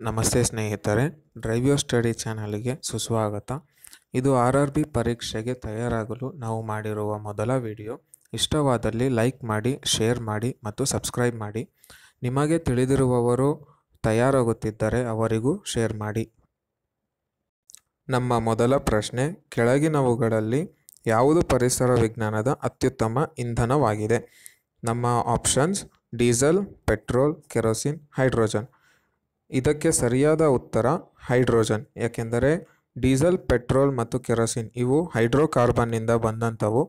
ನಮಸ್ತೆ ಸ್ನೇಹಿತರೆ, drive your study ಚಾನಲ್ಗೆ ಸುಸ್ವಾಗತ. ಇದು RRB ಪರೀಕ್ಷೆಗೆ ತಯಾರಾಗಲು ನಾವು ಮಾಡಿರುವ ಮೊದಲ ವಿಡಿಯೋ. ಇಷ್ಟವಾದಲ್ಲಿ ಲೈಕ್ ಮಾಡಿ, ಶೇರ್ ಮಾಡಿ ಮತ್ತು ಸಬ್ಸ್ಕ್ರೈಬ್ ಮಾಡಿ. ನಿಮಗೆ ತಿಳಿದಿರುವವರು ತಯಾರಾಗುತ್ತಿದ್ದರೆ ಅವರಿಗೂ ಶೇರ್ ಮಾಡಿ. ನಮ್ಮ ಮೊದಲ ಪ್ರಶ್ನೆ, ಕೆಳಗಿನವುಗಳಲ್ಲಿ ಯಾವುದು ಪರಿಸರ ವಿಜ್ಞಾನದ ಅತ್ಯುತ್ತಮ ಇಂಧನವಾಗಿದೆ? ನಮ್ಮ options diesel, petrol, kerosene, hydrogen. ಇದಕ್ಕೆ ಸರಿಯಾದ ಉತ್ತರ ಹೈಡ್ರೋಜನ್. ಯಾಕೆಂದರೆ ಡೀಸೆಲ್, ಪೆಟ್ರೋಲ್ ಮತ್ತು ಕೆರೋಸಿನ್ ಇವು ಹೈಡ್ರೋಕಾರ್ಬನ್ನಿಂದ ಬಂದಂಥವು.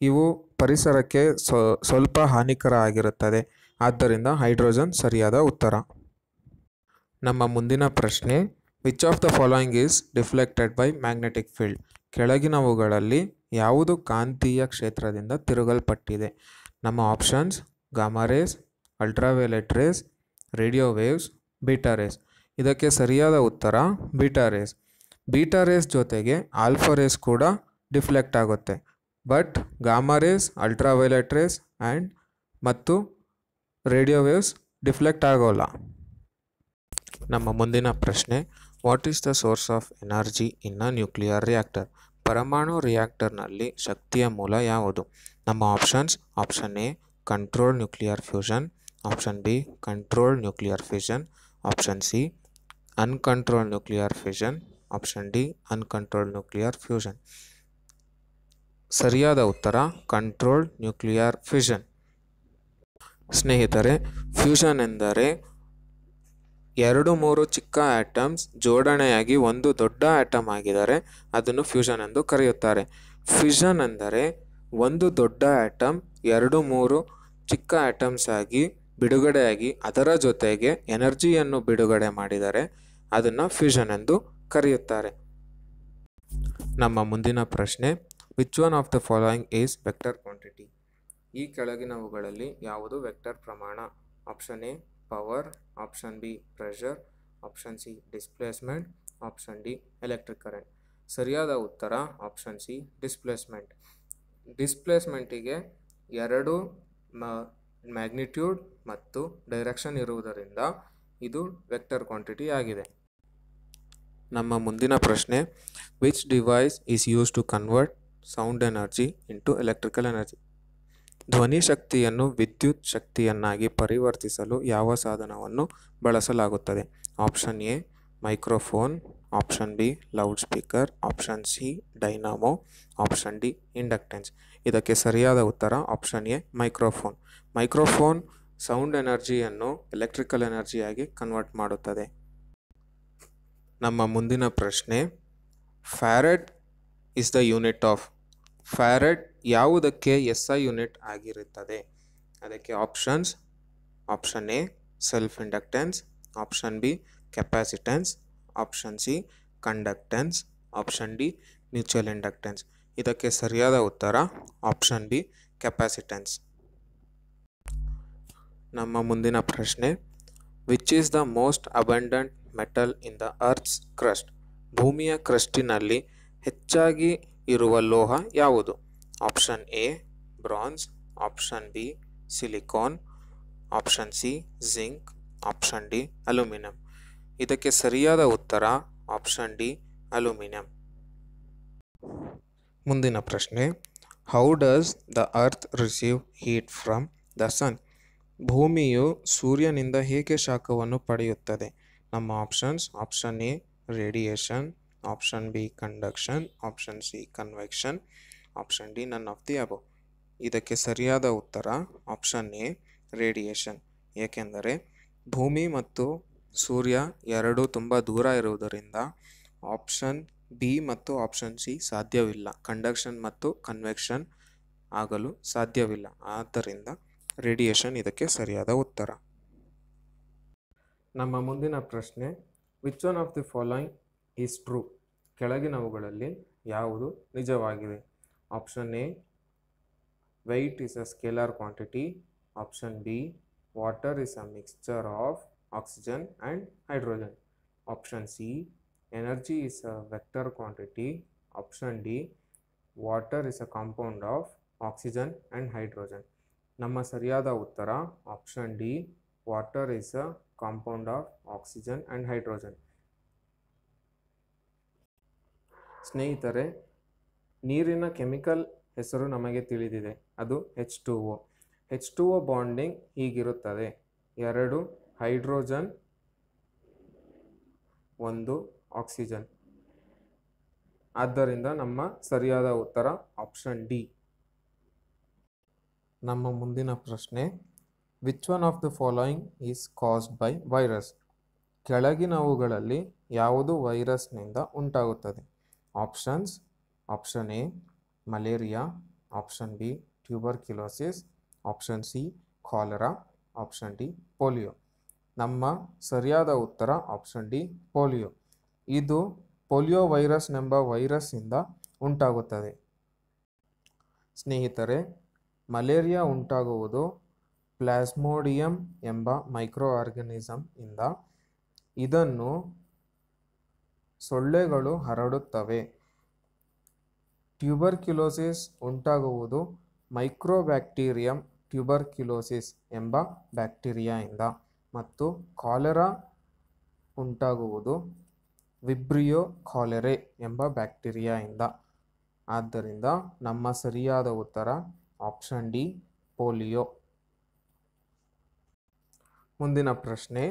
ಇವು ಪರಿಸರಕ್ಕೆ ಸ್ವಲ್ಪ ಹಾನಿಕರ ಆಗಿರುತ್ತದೆ. ಆದ್ದರಿಂದ ಹೈಡ್ರೋಜನ್ ಸರಿಯಾದ ಉತ್ತರ. ನಮ್ಮ ಮುಂದಿನ ಪ್ರಶ್ನೆ, which of the following is deflected by magnetic field? ಕೆಳಗಿನವುಗಳಲ್ಲಿ ಯಾವುದು ಕಾಂತೀಯ ಕ್ಷೇತ್ರದಿಂದ ತಿರುಗಲ್ಪಟ್ಟಿದೆ? ನಮ್ಮ options gamma rays, ultraviolet rays, radio waves, beta rays. ಇದಕ್ಕೆ ಸರಿಯಾದ ಉತ್ತರ ಬೀಟಾ ರೇಸ್. ಬೀಟಾ ರೇಸ್ ಜೊತೆಗೆ ಆಲ್ಫಾ ರೇಸ್ ಕೂಡ ಡಿಫ್ಲೆಕ್ಟ್ ಆಗುತ್ತೆ. But gamma rays, ultraviolet rays ಮತ್ತು ರೇಡಿಯೋ ವೇವ್ಸ್ ಡಿಫ್ಲೆಕ್ಟ್ ಆಗೋಲ್ಲ. ನಮ್ಮ ಮುಂದಿನ ಪ್ರಶ್ನೆ, what is the source of energy in a nuclear reactor? ಪರಮಾಣು ರಿಯಾಕ್ಟರ್ನಲ್ಲಿ ಶಕ್ತಿಯ ಮೂಲ ಯಾವುದು? ನಮ್ಮ options option A control nuclear fusion, option B control nuclear fission, option C uncontrolled nuclear fission, option D uncontrolled nuclear fusion. ಸರಿಯಾದ ಉತ್ತರ controlled nuclear fission. ಸ್ನೇಹಿತರೆ, fusion ಎಂದರೆ 2-3 ಚಿಕ್ಕ ಆಟಮ್ಸ್ ಜೋಡಣೆಯಾಗಿ ಒಂದು ದೊಡ್ಡ ಆಟಮ್ ಆಗಿದ್ದಾರೆ ಅದನ್ನು ಫ್ಯೂಷನ್ ಎಂದು ಕರೆಯುತ್ತಾರೆ. ಫಿಷನ್ ಎಂದರೆ ಒಂದು ದೊಡ್ಡ ಆಟಮ್ 2-3 ಚಿಕ್ಕ ಆಟಮ್ಸ್ ಆಗಿ ಬಿಡುಗಡೆಯಾಗಿ ಅದರ ಜೊತೆಗೆ ಎನರ್ಜಿಯನ್ನು ಬಿಡುಗಡೆ ಮಾಡಿದರೆ ಅದನ್ನು ಫ್ಯೂಷನ್ ಎಂದು ಕರೆಯುತ್ತಾರೆ. ನಮ್ಮ ಮುಂದಿನ ಪ್ರಶ್ನೆ, which one of the following is vector quantity? ಈ ಕೆಳಗಿನವುಗಳಲ್ಲಿ ಯಾವುದು ವೆಕ್ಟರ್ ಪ್ರಮಾಣ? Option A power, option B pressure, option C displacement, option D electric current. ಸರಿಯಾದ ಉತ್ತರ ಆಪ್ಷನ್ ಸಿ ಡಿಸ್ಪ್ಲೇಸ್ಮೆಂಟ್. ಡಿಸ್ಪ್ಲೇಸ್ಮೆಂಟಿಗೆ 2 ಮ್ಯಾಗ್ನಿಟ್ಯೂಡ್ ಮತ್ತು ಡೈರೆಕ್ಷನ್ ಇರುವುದರಿಂದ ಇದು ವೆಕ್ಟರ್ ಕ್ವಾಂಟಿಟಿ ಆಗಿದೆ. ನಮ್ಮ ಮುಂದಿನ ಪ್ರಶ್ನೆ, which device is use to convert sound energy into electrical energy? ಧ್ವನಿ ಶಕ್ತಿಯನ್ನು ವಿದ್ಯುತ್ ಶಕ್ತಿಯನ್ನಾಗಿ ಪರಿವರ್ತಿಸಲು ಯಾವ ಸಾಧನವನ್ನು ಬಳಸಲಾಗುತ್ತದೆ? Option A microphone, option B loud speaker, option C dynamo, option D inductance. ಇದಕ್ಕೆ ಸರಿಯಾದ ಉತ್ತರ option A microphone. Microphone sound ಎನರ್ಜಿಯನ್ನು ಎಲೆಕ್ಟ್ರಿಕಲ್ ಎನರ್ಜಿಯಾಗಿ ಕನ್ವರ್ಟ್ ಮಾಡುತ್ತದೆ. ನಮ್ಮ ಮುಂದಿನ ಪ್ರಶ್ನೆ, farad is the unit of? Farad ಯಾವುದಕ್ಕೆ SI ಯೂನಿಟ್ ಆಗಿರುತ್ತದೆ? ಅದಕ್ಕೆ options option A self inductance, option B capacitance, option C conductance, option D mutual inductance. ಇದಕ್ಕೆ ಸರಿಯಾದ ಉತ್ತರ ಆಪ್ಷನ್ ಬಿ ಕೆಪಾಸಿಟೆನ್ಸ್. ನಮ್ಮ ಮುಂದಿನ ಪ್ರಶ್ನೆ, which is the most abundant metal in the earth's crust? ಭೂಮಿಯ ಕ್ರಸ್ಟಿನಲ್ಲಿ ಹೆಚ್ಚಾಗಿ ಇರುವ ಲೋಹ ಯಾವುದು? Option A bronze, option B silicon, option C zinc, option D aluminium. ಇದಕ್ಕೆ ಸರಿಯಾದ ಉತ್ತರ ಆಪ್ಷನ್ ಡಿ ಅಲ್ಯೂಮಿನಿಯಂ. ಮುಂದಿನ ಪ್ರಶ್ನೆ, how does the earth receive heat from the sun? ಭೂಮಿಯು ಸೂರ್ಯನಿಂದ ಹೇಗೆ ಶಾಖವನ್ನು ಪಡೆಯುತ್ತದೆ? ನಮ್ಮ options option A radiation, option B conduction, option C convection, option D none of the above. ಇದಕ್ಕೆ ಸರಿಯಾದ ಉತ್ತರ ಆಪ್ಷನ್ ಎ ರೇಡಿಯೇಷನ್. ಏಕೆಂದರೆ ಭೂಮಿ ಮತ್ತು ಸೂರ್ಯ ಎರಡೂ ತುಂಬ ದೂರ ಇರುವುದರಿಂದ ಆಪ್ಷನ್ ಬಿ ಮತ್ತು ಆಪ್ಷನ್ ಸಿ ಸಾಧ್ಯವಿಲ್ಲ. ಕಂಡಕ್ಷನ್ ಮತ್ತು ಕನ್ವೆಕ್ಷನ್ ಆಗಲು ಸಾಧ್ಯವಿಲ್ಲ. ಆದ್ದರಿಂದ ರೇಡಿಯೇಷನ್ ಇದಕ್ಕೆ ಸರಿಯಾದ ಉತ್ತರ. ನಮ್ಮ ಮುಂದಿನ ಪ್ರಶ್ನೆ, which one of the following is true? ಕೆಳಗಿನವುಗಳಲ್ಲಿ ಯಾವುದು ನಿಜವಾಗಿದೆ? Option A weight is a scalar quantity, option B water is a mixture of oxygen and hydrogen, option C energy is a vector quantity, option D water is a compound of oxygen and hydrogen. ನಮ್ಮ ಸರಿಯಾದ ಉತ್ತರ option D water is a compound of oxygen and hydrogen. ಸ್ನೇಹಿತರೆ, ನೀರಿನ chemical ಹೆಸರು ನಮಗೆ ತಿಳಿದಿದೆ, ಅದು H2O. H2O bonding ಹೀಗಿರುತ್ತದೆ: 2 ಹೈಡ್ರೋಜನ್ 1 ಆಕ್ಸಿಜನ್. ಆದ್ದರಿಂದ ನಮ್ಮ ಸರಿಯಾದ ಉತ್ತರ ಆಪ್ಷನ್ ಡಿ. ನಮ್ಮ ಮುಂದಿನ ಪ್ರಶ್ನೆ, which one of the following is caused by virus? ಕೆಳಗಿನವುಗಳಲ್ಲಿ ಯಾವುದು ವೈರಸ್ನಿಂದ ಉಂಟಾಗುತ್ತದೆ? Options: option A malaria, option B tuberculosis, option C cholera, option D polio. ನಮ್ಮ ಸರಿಯಾದ ಉತ್ತರ ಆಪ್ಷನ್ ಡಿ ಪೋಲಿಯೋ. ಇದು ಪೋಲಿಯೋ ವೈರಸ್ನೆಂಬ ವೈರಸ್ಸಿಂದ ಉಂಟಾಗುತ್ತದೆ. ಸ್ನೇಹಿತರೆ, ಮಲೇರಿಯಾ ಉಂಟಾಗುವುದು ಪ್ಲಾಸ್ಮೋಡಿಯಂ ಎಂಬ ಮೈಕ್ರೋ ಆರ್ಗನಿಸಮ್ ಇಂದ. ಇದನ್ನು ಸೊಳ್ಳೆಗಳು ಹರಡುತ್ತವೆ. ಟ್ಯೂಬರ್ಕ್ಯುಲೋಸಿಸ್ ಉಂಟಾಗುವುದು ಮೈಕ್ರೋಬ್ಯಾಕ್ಟೀರಿಯಂ ಟ್ಯೂಬರ್ಕ್ಯುಲೋಸಿಸ್ ಎಂಬ ಬ್ಯಾಕ್ಟೀರಿಯಾಯಿಂದ. ಮತ್ತು ಕಾಲೆರಾ ಉಂಟಾಗುವುದು ವಿಬ್ರಿಯೋ ಕಾಲೆರೆ ಎಂಬ ಬ್ಯಾಕ್ಟೀರಿಯಾಯಿಂದ. ಆದ್ದರಿಂದ ನಮ್ಮ ಸರಿಯಾದ ಉತ್ತರ ಆಪ್ಷನ್ ಡಿ ಪೋಲಿಯೋ. ಮುಂದಿನ ಪ್ರಶ್ನೆ,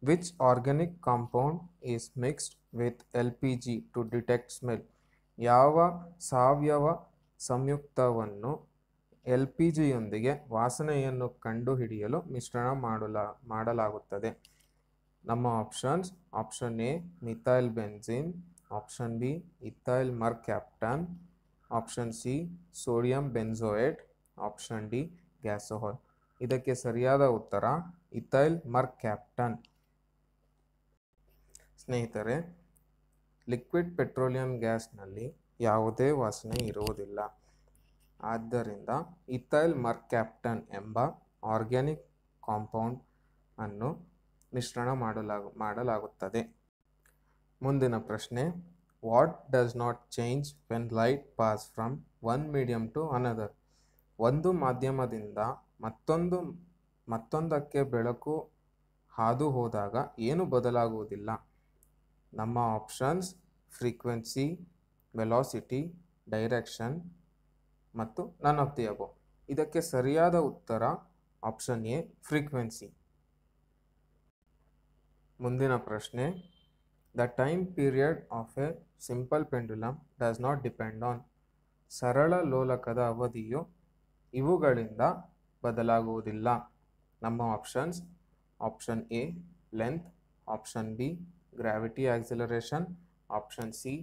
which organic compound is mixed with LPG to detect smell? ಯಾವ ಸಾವಯವ ಸಂಯುಕ್ತವನ್ನು LPGಯೊಂದಿಗೆ ವಾಸನೆಯನ್ನು ಕಂಡುಹಿಡಿಯಲು ಮಿಶ್ರಣ ಮಾಡಲಾಗುತ್ತದೆ? ನಮ್ಮ options: option A methyl benzene, option B ethyl mercaptan, option C sodium benzoate, option D gasohol. ಇದಕ್ಕೆ ಸರಿಯಾದ ಉತ್ತರ ಇಥೈಲ್ ಮರ್ಕ್ಯಾಪ್ಟನ್. ಸ್ನೇಹಿತರೆ, ಲಿಕ್ವಿಡ್ ಪೆಟ್ರೋಲಿಯಂ ಗ್ಯಾಸ್ನಲ್ಲಿ ಯಾವುದೇ ವಾಸನೆ ಇರುವುದಿಲ್ಲ. ಆದ್ದರಿಂದ ಇಥೈಲ್ ಮರ್ಕ್ಯಾಪ್ಟನ್ ಎಂಬ ಆರ್ಗ್ಯಾನಿಕ್ ಕಾಂಪೌಂಡ್ ಅನ್ನು ಮಿಶ್ರಣ ಮಾಡಲಾಗುತ್ತದೆ. ಮುಂದಿನ ಪ್ರಶ್ನೆ, what does not change when light pass from one medium to another? ಒಂದು ಮಾಧ್ಯಮದಿಂದ ಮತ್ತೊಂದಕ್ಕೆ ಬೆಳಕು ಹಾದು ಹೋದಾಗ ಏನು ಬದಲಾಗುವುದಿಲ್ಲ? ನಮ್ಮ ಆಪ್ಷನ್ಸ್: ಫ್ರೀಕ್ವೆನ್ಸಿ, ವೆಲಾಸಿಟಿ, ಡೈರೆಕ್ಷನ್ ಮತ್ತು ನನ್ ಆಫ್ ದಿ ಅಬೋ. ಇದಕ್ಕೆ ಸರಿಯಾದ ಉತ್ತರ ಆಪ್ಷನ್ ಎ ಫ್ರೀಕ್ವೆನ್ಸಿ. ಮುಂದಿನ ಪ್ರಶ್ನೆ, the time period of a simple pendulum does not depend on? ಸರಳ ಲೋಲಕದ ಅವಧಿಯು ಇವುಗಳಿಂದ ಬದಲಾಗುವುದಿಲ್ಲ. ನಮ್ಮ options: option A length, option B gravity acceleration, option C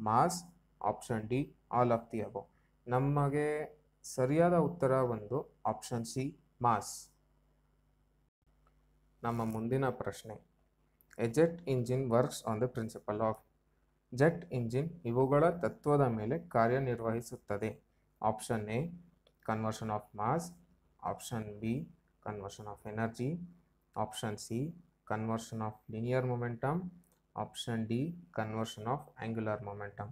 mass, option D all of the above. ನಮಗೆ ಸರಿಯಾದ ಉತ್ತರ ಒಂದು ಆಪ್ಷನ್ ಸಿ ಮಾಸ್. ನಮ್ಮ ಮುಂದಿನ ಪ್ರಶ್ನೆ, a jet engine works on the principle of? Jet engine ಇವುಗಳ ತತ್ವದ ಮೇಲೆ ಕಾರ್ಯನಿರ್ವಹಿಸುತ್ತದೆ. Option A conversion of mass, option B conversion of energy, option C conversion of linear momentum, option D conversion of angular momentum.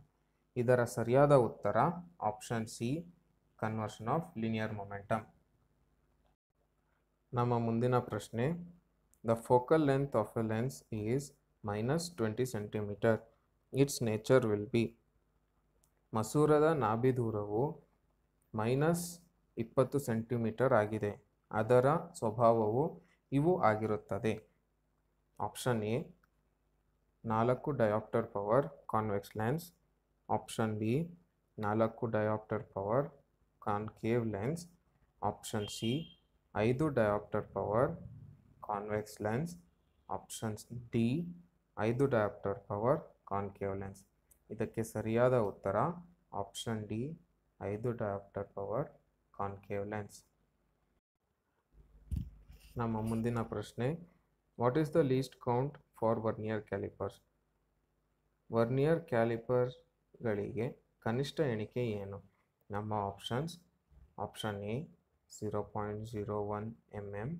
ಇದರ ಸರಿಯಾದ ಉತ್ತರ option C conversion of linear momentum. ನಮ್ಮ ಮುಂದಿನ ಪ್ರಶ್ನೆ, the focal length of a lens is -20 centimetre. Its nature will be? ಮಸೂರದ ನಾಭಿ ದೂರವು -20 centimetre ಆಗಿದೆ. ಅದರ ಸ್ವಭಾವವು ಇವು ಆಗಿರುತ್ತದೆ. Option A 4 dioptre power convex lens, option B 4 dioptre power concave lens, option C 5 dioptre power convex lens, option D 5 dioptre power concave lens. ಇದಕ್ಕೆ ಸರಿಯಾದ ಉತ್ತರ option D 5 dioptre power concave lens. ನಮ್ಮ ಮುಂದಿನ ಪ್ರಶ್ನೆ, what is the least count for vernier callipers? Vernier ಕ್ಯಾಲಿಪರ್ಗಳಿಗೆ ಕನಿಷ್ಠ ಎಣಿಕೆ ಏನು? ನಮ್ಮ options: option A 0.01 mm,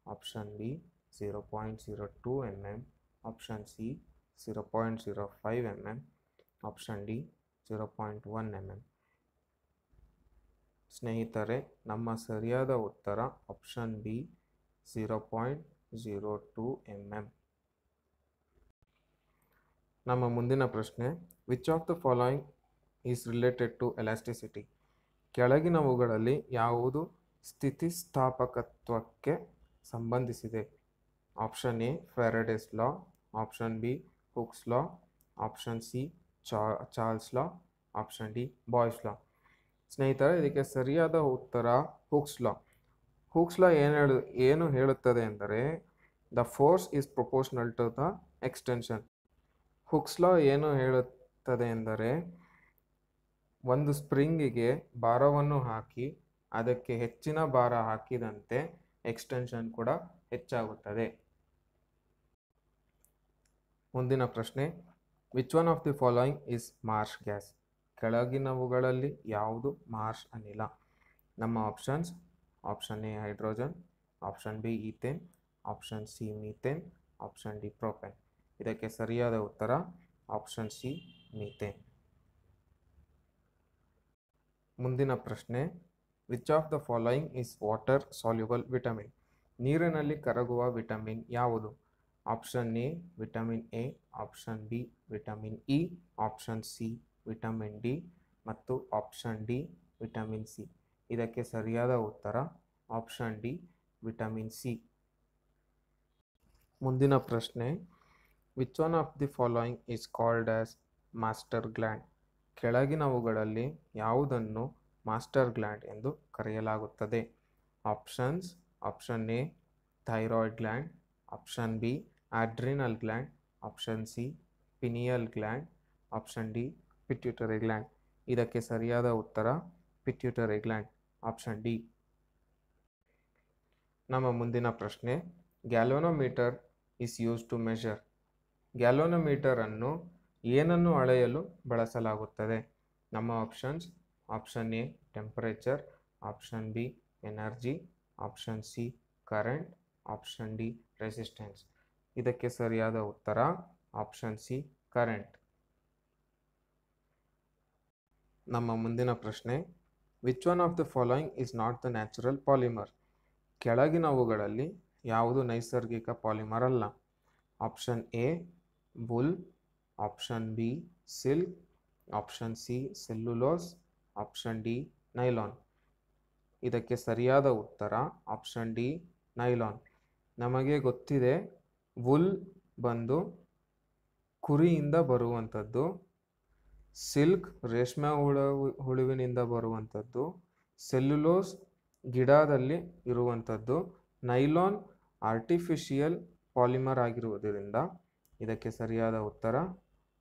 option B 0.02 mm, option C 0.05 mm, option D 0.1 mm. ಸ್ನೇಹಿತರೆ, ನಮ್ಮ ಸರಿಯಾದ ಉತ್ತರ ಆಪ್ಷನ್ ಬಿ 0.01 mm. ನಮ್ಮ ಮುಂದಿನ ಪ್ರಶ್ನೆ, which of the following is related to elasticity? ಕೆಳಗಿನವುಗಳಲ್ಲಿ ಯಾವುದು ಸ್ಥಿತಿಸ್ಥಾಪಕತ್ವಕ್ಕೆ ಸಂಬಂಧಿಸಿದೆ? Option A Faraday's law, option B Hooke's law, option C Charles law, option D Boyle's law. ಸ್ನೇಹಿತರೆ, ಇದಕ್ಕೆ ಸರಿಯಾದ ಉತ್ತರ ಹುಕ್ಸ್ ಲಾ. ಹುಕ್ಸ್ ಲಾ ಏನು ಹೇಳುತ್ತದೆ ಎಂದರೆ, the force is proportional to the extension. Hooke's law ಏನು ಹೇಳುತ್ತದೆ ಎಂದರೆ, ಒಂದು ಸ್ಪ್ರಿಂಗಿಗೆ ಭಾರವನ್ನು ಹಾಕಿ ಅದಕ್ಕೆ ಹೆಚ್ಚಿನ ಭಾರ ಹಾಕಿದಂತೆ ಎಕ್ಸ್ಟೆನ್ಷನ್ ಕೂಡ ಹೆಚ್ಚಾಗುತ್ತದೆ. ಮುಂದಿನ ಪ್ರಶ್ನೆ, which one of the following is Marsh gas? ಕೆಳಗಿನವುಗಳಲ್ಲಿ ಯಾವುದು ಮಾರ್ಷ್ ಅನಿಲ? ನಮ್ಮ options, option A hydrogen, option B ethane, option C methane, option D propane. ಇದಕ್ಕೆ ಸರಿಯಾದ ಉತ್ತರ ಆಪ್ಷನ್ ಸಿ ಮೀಥೇನ್. ಮುಂದಿನ ಪ್ರಶ್ನೆ, which of the following is water soluble vitamin? ನೀರಿನಲ್ಲಿ ಕರಗುವ ವಿಟಮಿನ್ ಯಾವುದು? Option A vitamin A, option B vitamin E, option C vitamin D ಮತ್ತು option D vitamin C. ಇದಕ್ಕೆ ಸರಿಯಾದ ಉತ್ತರ ಆಪ್ಷನ್ ಡಿ ವಿಟಮಿನ್ ಸಿ. ಮುಂದಿನ ಪ್ರಶ್ನೆ, which one of the following is called as master gland? ಕೆಳಗಿನವುಗಳಲ್ಲಿ ಯಾವುದನ್ನು master gland ಎಂದು ಕರೆಯಲಾಗುತ್ತದೆ? Options, option A thyroid gland, option B adrenal gland, option C pineal gland, option D pituitary gland. ಇದಕ್ಕೆ ಸರಿಯಾದ ಉತ್ತರ pituitary gland, option D. ನಮ್ಮ ಮುಂದಿನ ಪ್ರಶ್ನೆ, galvanometer is use to measure? Galvanometer ಅನ್ನು ಏನನ್ನು ಅಳೆಯಲು ಬಳಸಲಾಗುತ್ತದೆ? ನಮ್ಮ options, option A temperature, option B energy, option C current, option D resistance. ಇದಕ್ಕೆ ಸರಿಯಾದ ಉತ್ತರ ಆಪ್ಷನ್ ಸಿ ಕರೆಂಟ್. ನಮ್ಮ ಮುಂದಿನ ಪ್ರಶ್ನೆ, which one of the following is not the natural polymer? ಕೆಳಗಿನವುಗಳಲ್ಲಿ ಯಾವುದು ನೈಸರ್ಗಿಕ ಪಾಲಿಮರ್ ಅಲ್ಲ? Option A wool, option B silk, option C cellulose, option D nylon. ಇದಕ್ಕೆ ಸರಿಯಾದ ಉತ್ತರ ಆಪ್ಷನ್ ಡಿ ನೈಲಾನ್. ನಮಗೆ ಗೊತ್ತಿದೆ, ವುಲ್ ಬಂದು ಕುರಿಯಿಂದ ಬರುವಂಥದ್ದು, ಸಿಲ್ಕ್ ರೇಷ್ಮೆ ಹುಳುವಿನಿಂದ ಬರುವಂಥದ್ದು, ಸೆಲ್ಯುಲೋಸ್ ಗಿಡದಲ್ಲಿ ಇರುವಂಥದ್ದು, ನೈಲಾನ್ ಆರ್ಟಿಫಿಷಿಯಲ್ ಪಾಲಿಮರ್ ಆಗಿರುವುದರಿಂದ ಇದಕ್ಕೆ ಸರಿಯಾದ ಉತ್ತರ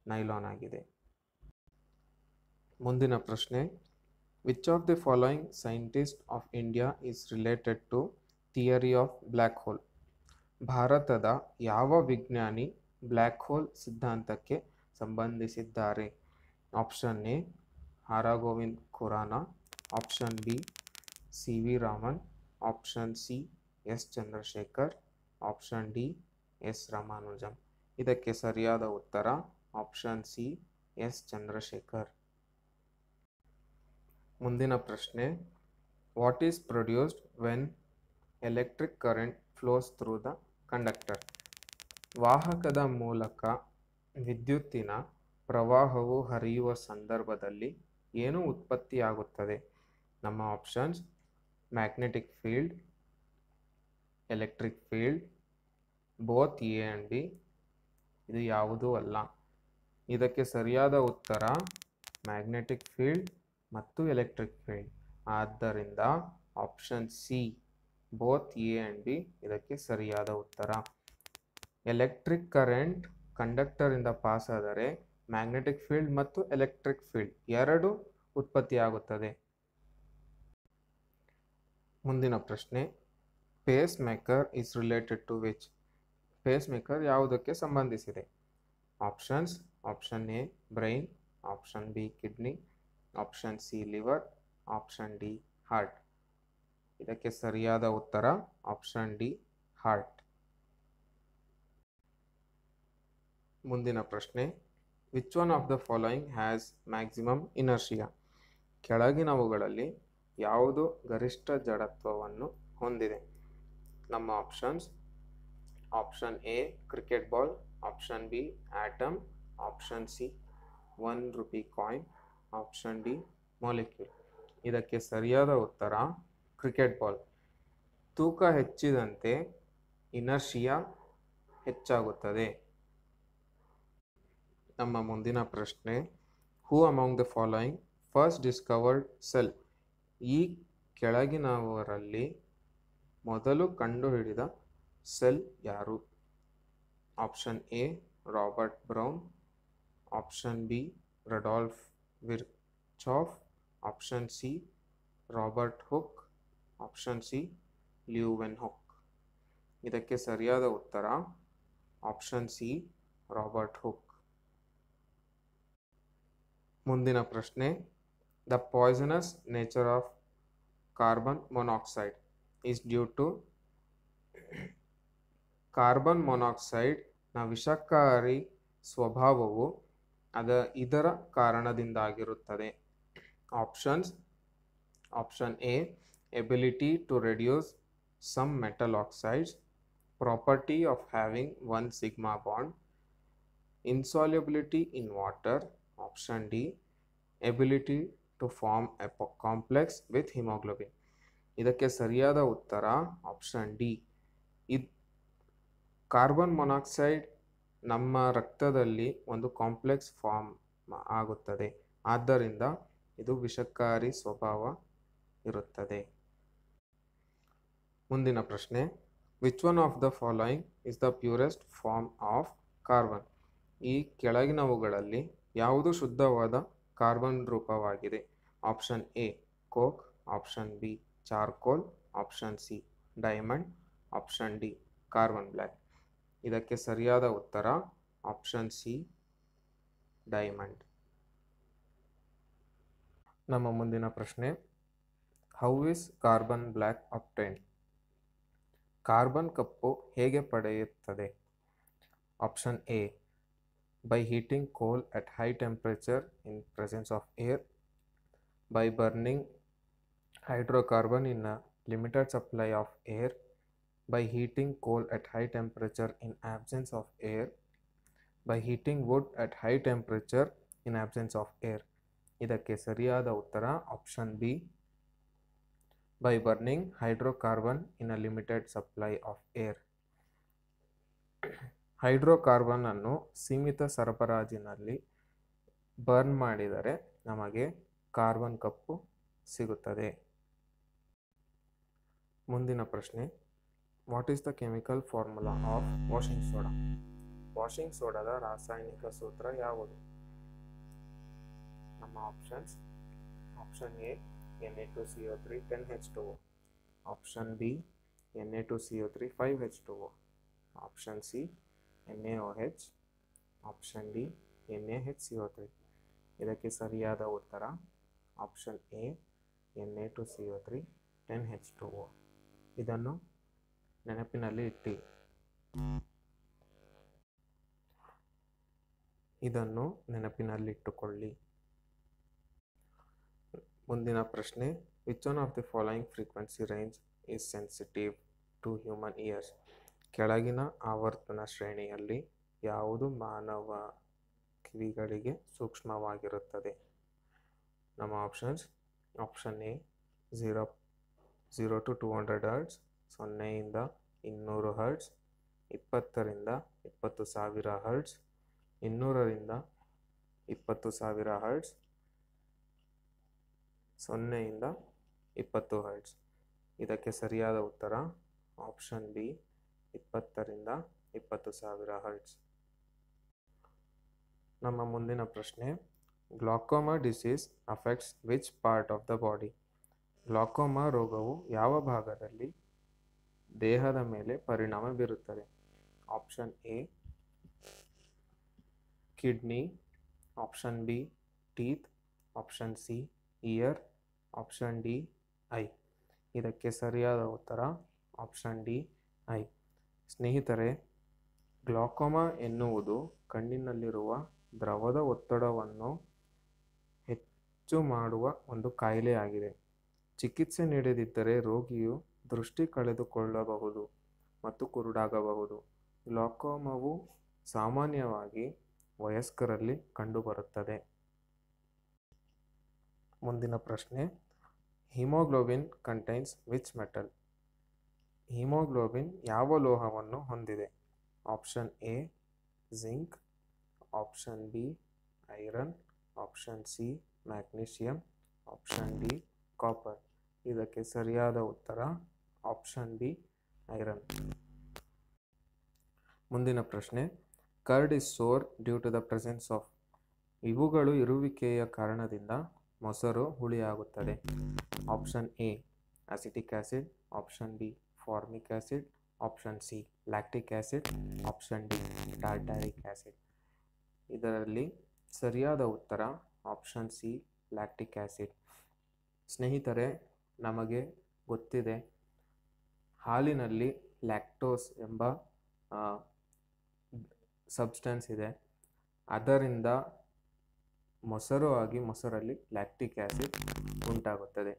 ನೈಲಾನ್ ಆಗಿದೆ. ಮುಂದಿನ ಪ್ರಶ್ನೆ, which of the following scientist of India is related to theory of black hole? ಭಾರತದ ಯಾವ ವಿಜ್ಞಾನಿ ಬ್ಲ್ಯಾಕ್ ಹೋಲ್ ಸಿದ್ಧಾಂತಕ್ಕೆ ಸಂಬಂಧಿಸಿದ್ದಾರೆ? Option A R Govind Khurana, option B C V Raman, option C S Chandrasekhar, option D S Ramanujan. ಇದಕ್ಕೆ ಸರಿಯಾದ ಉತ್ತರ ಆಪ್ಷನ್ ಸಿ ಎಸ್ ಚಂದ್ರಶೇಖರ್. ಮುಂದಿನ ಪ್ರಶ್ನೆ, what is produced when electric current flows through the conductor? ವಾಹಕದ ಮೂಲಕ ವಿದ್ಯುತ್ತಿನ ಪ್ರವಾಹವು ಹರಿಯುವ ಸಂದರ್ಭದಲ್ಲಿ ಏನು ಉತ್ಪತ್ತಿಯಾಗುತ್ತದೆ? ನಮ್ಮ options, magnetic field, electric field, both A and B. ಇದು ಯಾವುದೂ ಅಲ್ಲ. ಇದಕ್ಕೆ ಸರಿಯಾದ ಉತ್ತರ ಮ್ಯಾಗ್ನೆಟಿಕ್ ಫೀಲ್ಡ್ ಮತ್ತು ಎಲೆಕ್ಟ್ರಿಕ್ ಫೀಲ್ಡ್. ಆದ್ದರಿಂದ option C both A and B ಇದಕ್ಕೆ ಸರಿಯಾದ ಉತ್ತರ. ಎಲೆಕ್ಟ್ರಿಕ್ ಕರೆಂಟ್ ಕಂಡಕ್ಟರಿಂದ ಪಾಸ್ ಆದರೆ ಮ್ಯಾಗ್ನೆಟಿಕ್ ಫೀಲ್ಡ್ ಮತ್ತು ಎಲೆಕ್ಟ್ರಿಕ್ ಫೀಲ್ಡ್ ಎರಡು ಉತ್ಪತ್ತಿಯಾಗುತ್ತದೆ. ಮುಂದಿನ ಪ್ರಶ್ನೆ, pacemaker is related to which? Pacemaker ಯಾವುದಕ್ಕೆ ಸಂಬಂಧಿಸಿದೆ? Options, option A brain, option B kidney, option C liver, option D heart. ಇದಕ್ಕೆ ಸರಿಯಾದ ಉತ್ತರ ಆಪ್ಷನ್ ಡಿ ಹಾರ್ಟ್. ಮುಂದಿನ ಪ್ರಶ್ನೆ, which one of the following has maximum inertia? ಕೆಳಗಿನವುಗಳಲ್ಲಿ ಯಾವುದು ಗರಿಷ್ಠ ಜಡತ್ವವನ್ನು ಹೊಂದಿದೆ? ನಮ್ಮ options, option A cricket ball, option B atom, option C ₹1 coin, option D molecule. ಇದಕ್ಕೆ ಸರಿಯಾದ ಉತ್ತರ ಕ್ರಿಕೆಟ್ ಬಾಲ್. ತೂಕ ಹೆಚ್ಚಿದಂತೆ ಇನರ್ಷಿಯಾ ಹೆಚ್ಚಾಗುತ್ತದೆ. ನಮ್ಮ ಮುಂದಿನ ಪ್ರಶ್ನೆ, who among the following first discovered cell? ಈ ಕೆಳಗಿನವರಲ್ಲಿ ಮೊದಲು ಕಂಡುಹಿಡಿದ ಸೆಲ್ ಯಾರು? Option A Robert Brown, option B Rudolf Virchow, option C Robert Hooke, option C Leeuwenhoek. ಇದಕ್ಕೆ ಸರಿಯಾದ ಉತ್ತರ ಆಪ್ಷನ್ ಸಿ ರಾಬರ್ಟ್ ಹುಕ್. ಮುಂದಿನ ಪ್ರಶ್ನೆ, the poisonous nature of carbon monoxide is due to? Carbon ಮೊನಾಕ್ಸೈಡ್ನ ವಿಷಕಾರಿ ಸ್ವಭಾವವು ಇದರ ಕಾರಣದಿಂದಾಗಿರುತ್ತದೆ. Options: option A ability to reduce some metal oxides, property of having 1 sigma bond, insolubility in water, option D ability to form a complex with hemoglobin. ಇದಕ್ಕೆ ಸರಿಯಾದ ಉತ್ತರ option D. Carbon monoxide ನಮ್ಮ ರಕ್ತದಲ್ಲಿ ಒಂದು ಕಾಂಪ್ಲೆಕ್ಸ್ ಫಾರ್ಮ್ ಆಗುತ್ತದೆ, ಆದ್ದರಿಂದ ಇದು ವಿಷಕಾರಿ ಸ್ವಭಾವ ಇರುತ್ತದೆ. ಮುಂದಿನ ಪ್ರಶ್ನೆ, which one of the following is the purest form of carbon? ಈ ಕೆಳಗಿನವುಗಳಲ್ಲಿ ಯಾವುದು ಶುದ್ಧವಾದ ಕಾರ್ಬನ್ ರೂಪವಾಗಿದೆ? Option A coke, option B charcoal, option C diamond, option D carbon black. ಇದಕ್ಕೆ ಸರಿಯಾದ ಉತ್ತರ ಆಪ್ಷನ್ ಸಿ ಡೈಮಂಡ್. ನಮ್ಮ ಮುಂದಿನ ಪ್ರಶ್ನೆ, how is carbon black obtained? ಕಾರ್ಬನ್ ಕಪ್ಪು ಹೇಗೆ ಪಡೆಯುತ್ತದೆ? Option A by heating coal at high temperature in presence of air, by burning hydrocarbon in a limited supply of air, by heating coal at high temperature in absence of air, by heating wood at high temperature in absence of air. ಇದಕ್ಕೆ ಸರಿಯಾದ ಉತ್ತರ option B by burning hydrocarbon in a limited supply of air. Hydrocarbon ಅನ್ನು ಸೀಮಿತ ಸರಬರಾಜಿನಲ್ಲಿ burn ಮಾಡಿದರೆ ನಮಗೆ carbon ಕಪ್ಪು ಸಿಗುತ್ತದೆ. ಮುಂದಿನ ಪ್ರಶ್ನೆ, what is the chemical formula of washing soda? Washing ಸೋಡಾದ ರಾಸಾಯನಿಕ ಸೂತ್ರ ಯಾವುದು? ನಮ್ಮ options: option A Na2CO3 10H2O, option B Na2CO3 5H2O, option C NaOH, option D NaHCO3. ಇದಕ್ಕೆ ಸರಿಯಾದ ಉತ್ತರ ಆಪ್ಷನ್ ಎ Na2CO3 10H2O. ಇದನ್ನು ನೆನಪಿನಲ್ಲಿಟ್ಟುಕೊಳ್ಳಿ. ಮುಂದಿನ ಪ್ರಶ್ನೆ, which one of the following frequency range is sensitive to human ears? ಕೆಳಗಿನ ಆವರ್ತನ ಶ್ರೇಣಿಯಲ್ಲಿ ಯಾವುದು ಮಾನವ ಕಿವಿಗಳಿಗೆ ಸೂಕ್ಷ್ಮವಾಗಿರುತ್ತದೆ? ನಮ್ಮ options: option A 0 to 200 hertz, 0 to 200 hertz, 20 to 20,000 hertz, 200 to 20,000 hertz, 0 to 20 hertz. ಇದಕ್ಕೆ ಸರಿಯಾದ ಉತ್ತರ ಆಪ್ಷನ್ ಬಿ 20 to 20,000 ಹರ್ಟ್ಸ್. ನಮ್ಮ ಮುಂದಿನ ಪ್ರಶ್ನೆ, glaucoma disease affects which part of the body? Glaucoma ರೋಗವು ಯಾವ ಭಾಗದಲ್ಲಿ ದೇಹದ ಮೇಲೆ ಪರಿಣಾಮ ಬೀರುತ್ತದೆ? Option A kidney, option B teeth, option C year, option D I. ಇದಕ್ಕೆ ಸರಿಯಾದ ಉತ್ತರ ಆಪ್ಷನ್ ಡಿ ಐ. ಸ್ನೇಹಿತರೆ, ಗ್ಲಾಕೋಮಾ ಎನ್ನುವುದು ಕಣ್ಣಿನಲ್ಲಿರುವ ದ್ರವದ ಒತ್ತಡವನ್ನು ಹೆಚ್ಚು ಮಾಡುವ ಒಂದು ಕಾಯಿಲೆಯಾಗಿದೆ. ಚಿಕಿತ್ಸೆ ನೀಡದಿದ್ದರೆ ರೋಗಿಯು ದೃಷ್ಟಿ ಕಳೆದುಕೊಳ್ಳಬಹುದು ಮತ್ತು ಕುರುಡಾಗಬಹುದು. ಗ್ಲಾಕೋಮವು ಸಾಮಾನ್ಯವಾಗಿ ವಯಸ್ಕರಲ್ಲಿ ಕಂಡುಬರುತ್ತದೆ. ಮುಂದಿನ ಪ್ರಶ್ನೆ, haemoglobin contains which metal? Haemoglobin ಯಾವ ಲೋಹವನ್ನು ಹೊಂದಿದೆ? Option A zinc, option B iron, option C magnesium, option D copper. ಇದಕ್ಕೆ ಸರಿಯಾದ ಉತ್ತರ ಆಪ್ಷನ್ ಬಿ ಐರನ್. ಮುಂದಿನ ಪ್ರಶ್ನೆ, curd is sour due to the presence of? ಇವುಗಳು ಇರುವಿಕೆಯ ಕಾರಣದಿಂದ ಮೊಸರು ಹುಳಿಯಾಗುತ್ತದೆ. Option A acetic acid, option B formic acid, option C lactic acid, option D tartaric acid. ಇದರಲ್ಲಿ ಸರಿಯಾದ ಉತ್ತರ ಆಪ್ಷನ್ ಸಿ ಲ್ಯಾಕ್ಟಿಕ್ ಆಸಿಡ್. ಸ್ನೇಹಿತರೆ, ನಮಗೆ ಗೊತ್ತಿದೆ ಹಾಲಿನಲ್ಲಿ ಲ್ಯಾಕ್ಟೋಸ್ ಎಂಬ ಸಬ್ಸ್ಟೆನ್ಸ್ ಇದೆ. ಅದರಿಂದ ಮೊಸರು ಆಗಿ ಮೊಸರಲ್ಲಿ ಲ್ಯಾಕ್ಟಿಕ್ ಆಸಿಡ್ ಉಂಟಾಗುತ್ತದೆ.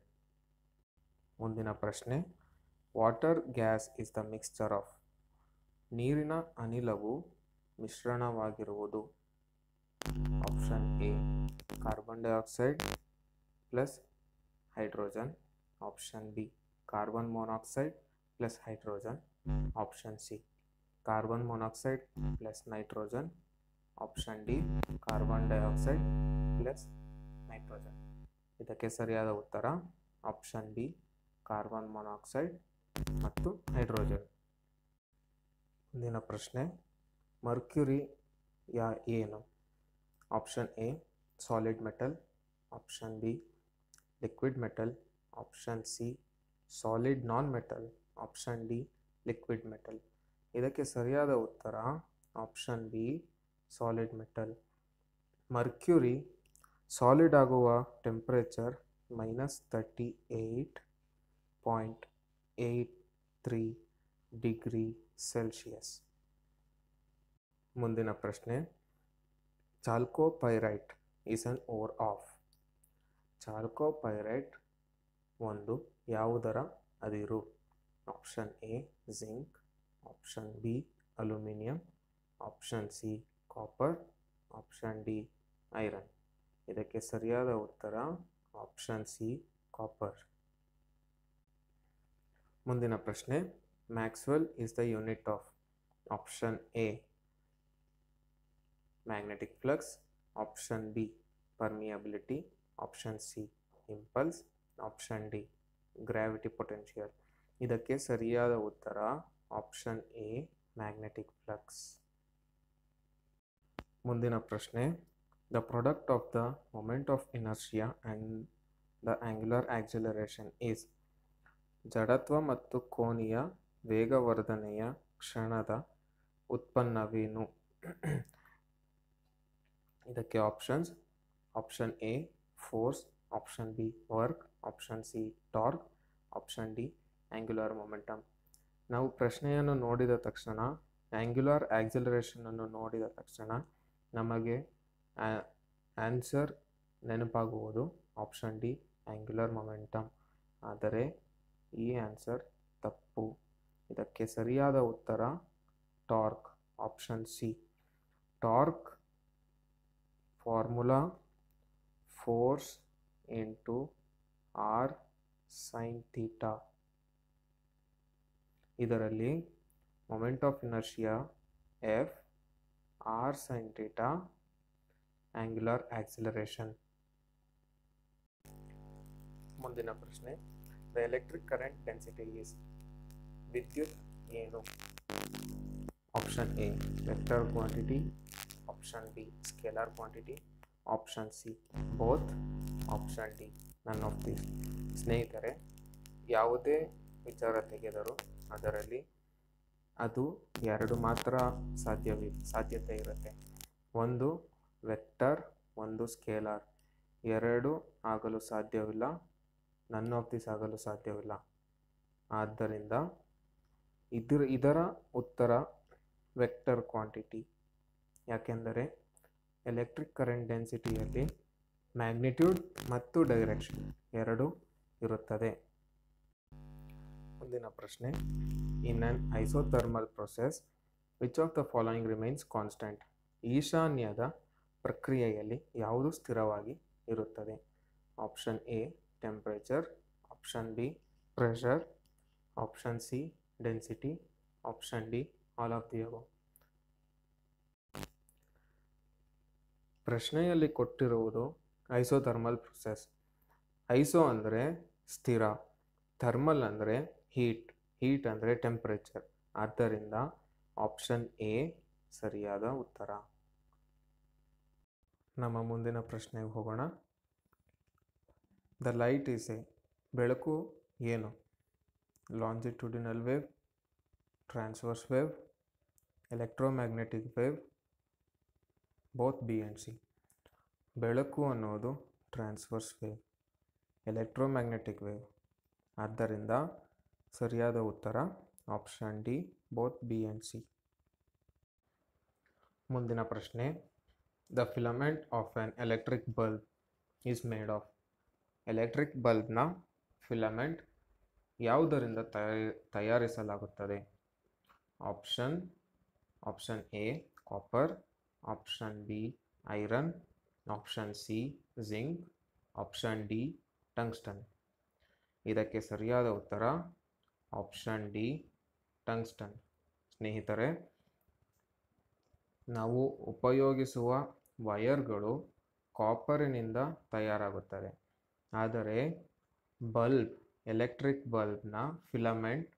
ಮುಂದಿನ ಪ್ರಶ್ನೆ, water gas is the mixture of? ನೀರಿನ ಅನಿಲವು ಮಿಶ್ರಣವಾಗಿರುವುದು. Option A carbon dioxide plus hydrogen, option B carbon monoxide plus hydrogen, option C carbon monoxide plus nitrogen, option D carbon dioxide plus nitrogen. ಇದಕ್ಕೆ ಸರಿಯಾದ ಉತ್ತರ option B carbon monoxide ಮತ್ತು hydrogen. ಮುಂದಿನ ಪ್ರಶ್ನೆ, mercury ಏನು? Option A solid metal, option B liquid metal, option C solid non metal, option D liquid metal. ಇದಕ್ಕೆ ಸರಿಯಾದ ಉತ್ತರ option B solid metal. Mercury solid ಆಗುವ ಟೆಂಪರೇಚರ್ -38.83 ಡಿಗ್ರಿ ಸೆಲ್ಸಿಯಸ್. ಮುಂದಿನ ಪ್ರಶ್ನೆ, ಚಾಲ್ಕೋಪೈರೈಟ್ ಈಸ್ ಅನ್ ಓರ್ ಆಫ್? ಚಾಲ್ಕೋಪೈರೈಟ್ ಒಂದು ಯಾವುದರ ಅದಿರು? Option A zinc, option B aluminium, option C copper, option D iron. ಇದಕ್ಕೆ ಸರಿಯಾದ ಉತ್ತರ ಆಪ್ಷನ್ ಸಿ ಕಾಪರ್. ಮುಂದಿನ ಪ್ರಶ್ನೆ, Maxwell is the unit of? Option A magnetic flux, option B permeability, option C impulse, option D gravity potential. ಇದಕ್ಕೆ ಸರಿಯಾದ ಉತ್ತರ option A magnetic flux. ಮುಂದಿನ ಪ್ರಶ್ನೆ, the product of the moment of inertia and the angular acceleration is? ಜಡತ್ವ ಮತ್ತು ಕೋನೀಯ ವೇಗವರ್ಧನೆಯ ಕ್ಷಣದ ಉತ್ಪನ್ನವೇನು? ಇದಕ್ಕೆ options: option A force, option B work, option C torque, option D angular momentum. ನಾವು ಪ್ರಶ್ನೆಯನ್ನು ನೋಡಿದ ತಕ್ಷಣ ಆಂಗ್ಯುಲರ್ ಆಕ್ಸಿಲರೇಷನನ್ನು ನೋಡಿದ ತಕ್ಷಣ ನಮಗೆ ಆನ್ಸರ್ ನೆನಪಾಗುವುದು ಆಪ್ಷನ್ ಡಿ ಆಂಗ್ಯುಲರ್ ಮೊಮೆಂಟಮ್. ಆದರೆ ಈ ಆನ್ಸರ್ ತಪ್ಪು. ಇದಕ್ಕೆ ಸರಿಯಾದ ಉತ್ತರ torque, option C. Torque formula force into R sine theta. ಇದರಲ್ಲಿ moment of inertia F, R sine theta, angular acceleration. ಮುಂದಿನ ಪ್ರಶ್ನೆ, the electric current density is? ವಿದ್ಯುತ್ ಏನು? Option A vector quantity, option B scalar quantity, option C both, option D none of these. ಸ್ನೇಹಿತರೆ, ಯಾವುದೇ ವಿಚಾರ ತೆಗೆದರೂ ಅದರಲ್ಲಿ ಅದು ಎರಡು ಮಾತ್ರ ಸಾಧ್ಯತೆ ಇರುತ್ತೆ. ಒಂದು ವೆಕ್ಟರ್, ಒಂದು ಸ್ಕೇಲಾರ್. ಎರಡು ಆಗಲು ಸಾಧ್ಯವಿಲ್ಲ, ನನ್ ಆಫ್ ದಿಸ್ ಆಗಲು ಸಾಧ್ಯವಿಲ್ಲ. ಆದ್ದರಿಂದ ಇದರ ಉತ್ತರ ವೆಕ್ಟರ್ ಕ್ವಾಂಟಿಟಿ. ಯಾಕೆಂದರೆ ಎಲೆಕ್ಟ್ರಿಕ್ ಕರೆಂಟ್ ಡೆನ್ಸಿಟಿಯಲ್ಲಿ ಮ್ಯಾಗ್ನಿಟ್ಯೂಡ್ ಮತ್ತು ಡೈರೆಕ್ಷನ್ ಎರಡು ಇರುತ್ತದೆ. ಮುಂದಿನ ಪ್ರಶ್ನೆ, in an isothermal process which of the following remains constant? ಈಶಾನ್ಯದ ಪ್ರಕ್ರಿಯೆಯಲ್ಲಿ ಯಾವುದು ಸ್ಥಿರವಾಗಿ ಇರುತ್ತದೆ? Option A temperature, option B pressure, option C density, option D all of the above. ಪ್ರಶ್ನೆಯಲ್ಲಿ ಕೊಟ್ಟಿರುವುದು ಐಸೋಥರ್ಮಲ್ ಪ್ರೊಸೆಸ್. ಐಸೋ ಅಂದರೆ ಸ್ಥಿರ, ಥರ್ಮಲ್ ಅಂದರೆ ಹೀಟ್ ಅಂದರೆ ಟೆಂಪ್ರೇಚರ್. ಆದ್ದರಿಂದ ಆಪ್ಷನ್ ಎ ಸರಿಯಾದ ಉತ್ತರ. ನಮ್ಮ ಮುಂದಿನ ಪ್ರಶ್ನೆಗೆ ಹೋಗೋಣ. ದ ಲೈಟ್ ಈಸ್ ಎ, ಬೆಳಕು ಏನು? Longitudinal wave, transverse wave, electromagnetic wave, both B and C. ಬೆಳಕು ಅನ್ನೋದು ಟ್ರಾನ್ಸ್ವರ್ಸ್ ವೇವ್, ಎಲೆಕ್ಟ್ರೋಮ್ಯಾಗ್ನೆಟಿಕ್ ವೇವ್. ಆದ್ದರಿಂದ ಸರಿಯಾದ ಉತ್ತರ option D both B and C. ಮುಂದಿನ ಪ್ರಶ್ನೆ. The filament of an electric bulb is made of. Electric ಬಲ್ಬ್ನ ಫಿಲಮೆಂಟ್ ಯಾವುದರಿಂದ ತಯಾರಿಸಲಾಗುತ್ತದೆ? Option A copper, option B iron, option C zinc, option D tungsten. ಇದಕ್ಕೆ ಸರಿಯಾದ ಉತ್ತರ ಆಪ್ಷನ್ ಡಿ ಟಂಗ್ಸ್ಟನ್. ಸ್ನೇಹಿತರೆ, ನಾವು ಉಪಯೋಗಿಸುವ ವಯರ್ಗಳು ಕಾಪರಿನಿಂದ ತಯಾರಾಗುತ್ತದೆ, ಆದರೆ ಎಲೆಕ್ಟ್ರಿಕ್ ಬಲ್ಬ್ನ ಫಿಲಮೆಂಟ್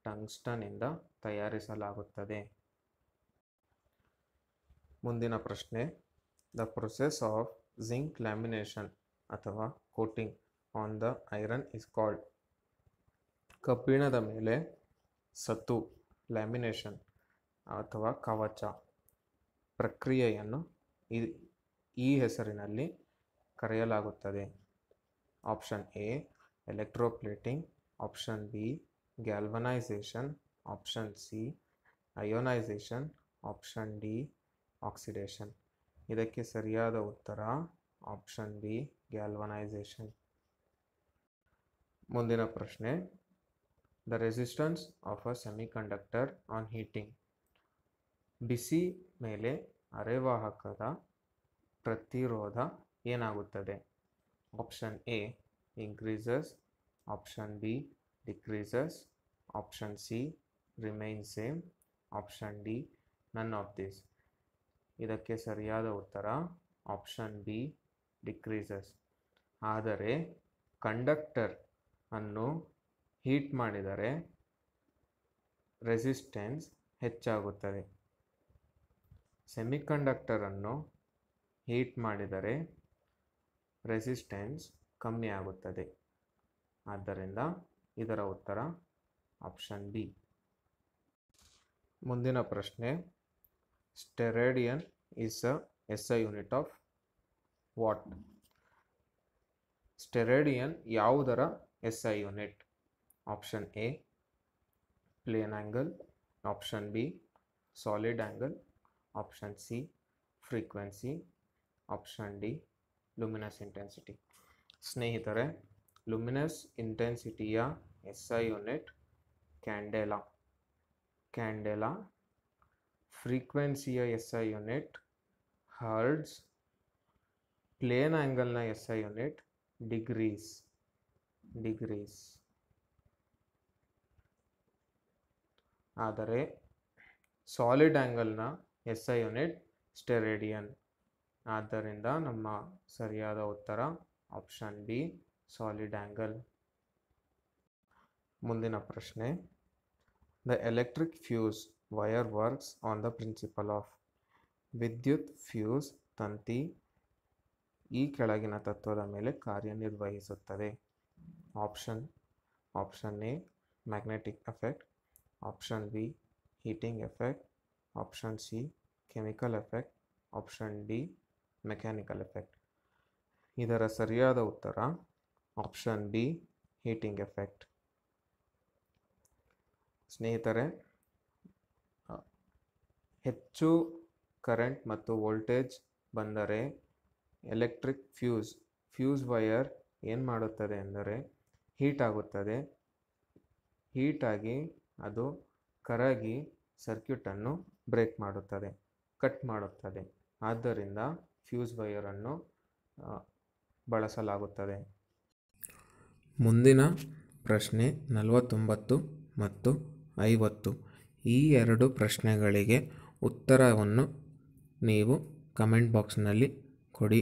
ಟಂಗ್ಸ್ಟನ್ನಿಂದ ತಯಾರಿಸಲಾಗುತ್ತದೆ. ಮುಂದಿನ ಪ್ರಶ್ನೆ. The process of zinc lamination ಅಥವಾ coating on the iron is called. ಕಬ್ಬಿಣದ ಮೇಲೆ ಸತು ಲ್ಯಾಮಿನೇಷನ್ ಅಥವಾ ಕವಚ ಪ್ರಕ್ರಿಯೆಯನ್ನು ಈ ಹೆಸರಿನಲ್ಲಿ ಕರೆಯಲಾಗುತ್ತದೆ. Option A electroplating, option B galvanisation, option C ionisation, option D oxidation. ಇದಕ್ಕೆ ಸರಿಯಾದ ಉತ್ತರ ಆಪ್ಷನ್ ಬಿ ಗ್ಯಾಲ್ವನೈಸೇಷನ್. ಮುಂದಿನ ಪ್ರಶ್ನೆ. The resistance of a semiconductor on heating. ಬಿಸಿ ಮೇಲೆ ಅರೆವಾಹಕದ ಪ್ರತಿರೋಧ ಏನಾಗುತ್ತದೆ? Option A increases, option B decreases, option C remain same, option D none of this. ಇದಕ್ಕೆ ಸರಿಯಾದ ಉತ್ತರ ಆಪ್ಷನ್ ಬಿ ಡಿಕ್ರೀಸಸ್. ಆದರೆ ಕಂಡಕ್ಟರ್ ಅನ್ನು ಹೀಟ್ ಮಾಡಿದರೆ ರೆಸಿಸ್ಟೆನ್ಸ್ ಹೆಚ್ಚಾಗುತ್ತದೆ. ಸೆಮಿಕಂಡಕ್ಟರನ್ನು ಹೀಟ್ ಮಾಡಿದರೆ ರೆಸಿಸ್ಟೆನ್ಸ್ ಕಮ್ಮಿ ಆಗುತ್ತದೆ. ಆದ್ದರಿಂದ ಇದರ ಉತ್ತರ ಆಪ್ಷನ್ ಬಿ. ಮುಂದಿನ ಪ್ರಶ್ನೆ. Steradian is a SI unit of what? Steradian ಯಾವುದರ SI unit? Option A plane angle, option B solid angle, option C frequency, option D luminous intensity. ಸ್ನೇಹಿತರೆ, ಲುಮಿನಸ್ ಇಂಟೆನ್ಸಿಟಿಯ ಎಸ್ಐ ಯೂನಿಟ್ ಕ್ಯಾಂಡೆಲಾ, ಫ್ರೀಕ್ವೆನ್ಸಿಯ SI unit hertz, plane ಆಂಗಲ್ನ SI unit degrees. ಆದರೆ solid ಆಂಗಲ್ನ SI unit steradian. ಆದ್ದರಿಂದ ನಮ್ಮ ಸರಿಯಾದ ಉತ್ತರ ಆಪ್ಷನ್ ಬಿ ಸಾಲಿಡ್ ಆಂಗಲ್. ಮುಂದಿನ ಪ್ರಶ್ನೆ. The electric fuse wire works on the principle of. ವಿದ್ಯುತ್ ಫ್ಯೂಸ್ ತಂತಿ ಈ ಕೆಳಗಿನ ತತ್ವದ ಮೇಲೆ ಕಾರ್ಯನಿರ್ವಹಿಸುತ್ತದೆ. Option A magnetic effect, option B heating effect, option C chemical effect, option D mechanical effect. ಇದರ ಸರಿಯಾದ ಉತ್ತರ ಆಪ್ಷನ್ ಬಿ ಹೀಟಿಂಗ್ ಎಫೆಕ್ಟ್. ಸ್ನೇಹಿತರೆ, ಹೆಚ್ಚು ಕರೆಂಟ್ ಮತ್ತು ವೋಲ್ಟೇಜ್ ಬಂದರೆ ಎಲೆಕ್ಟ್ರಿಕ್ ಫ್ಯೂಸ್ ವೈರ್ ಏನು ಮಾಡುತ್ತದೆ ಎಂದರೆ ಹೀಟ್ ಆಗುತ್ತದೆ. ಹೀಟಾಗಿ ಅದು ಕರಗಿ ಸರ್ಕ್ಯೂಟನ್ನು ಬ್ರೇಕ್ ಮಾಡುತ್ತದೆ, ಕಟ್ ಮಾಡುತ್ತದೆ. ಆದ್ದರಿಂದ ಫ್ಯೂಸ್ ವೈರನ್ನು ಬಳಸಲಾಗುತ್ತದೆ. ಮುಂದಿನ ಪ್ರಶ್ನೆ 49 ಮತ್ತು 50. ಈ ಎರಡು ಪ್ರಶ್ನೆಗಳಿಗೆ ಉತ್ತರವನ್ನು ನೀವು ಕಮೆಂಟ್ ಬಾಕ್ಸ್ನಲ್ಲಿ ಕೊಡಿ.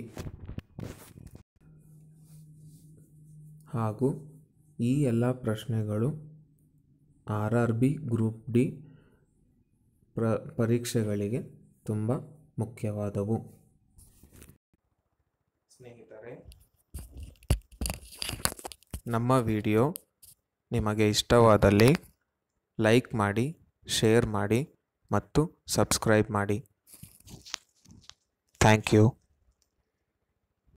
ಹಾಗೂ ಈ ಎಲ್ಲ ಪ್ರಶ್ನೆಗಳು RRB ಗ್ರೂಪ್ ಡಿ ಪರೀಕ್ಷೆಗಳಿಗೆ ತುಂಬ ಮುಖ್ಯವಾದವು. ಸ್ನೇಹಿತರೆ, ನಮ್ಮ ವಿಡಿಯೋ ನಿಮಗೆ ಇಷ್ಟವಾದಲ್ಲಿ ಲೈಕ್ ಮಾಡಿ, ಶೇರ್ ಮಾಡಿ ಮತ್ತು ಸಬ್ಸ್ಕ್ರೈಬ್ ಮಾಡಿ. Thank you.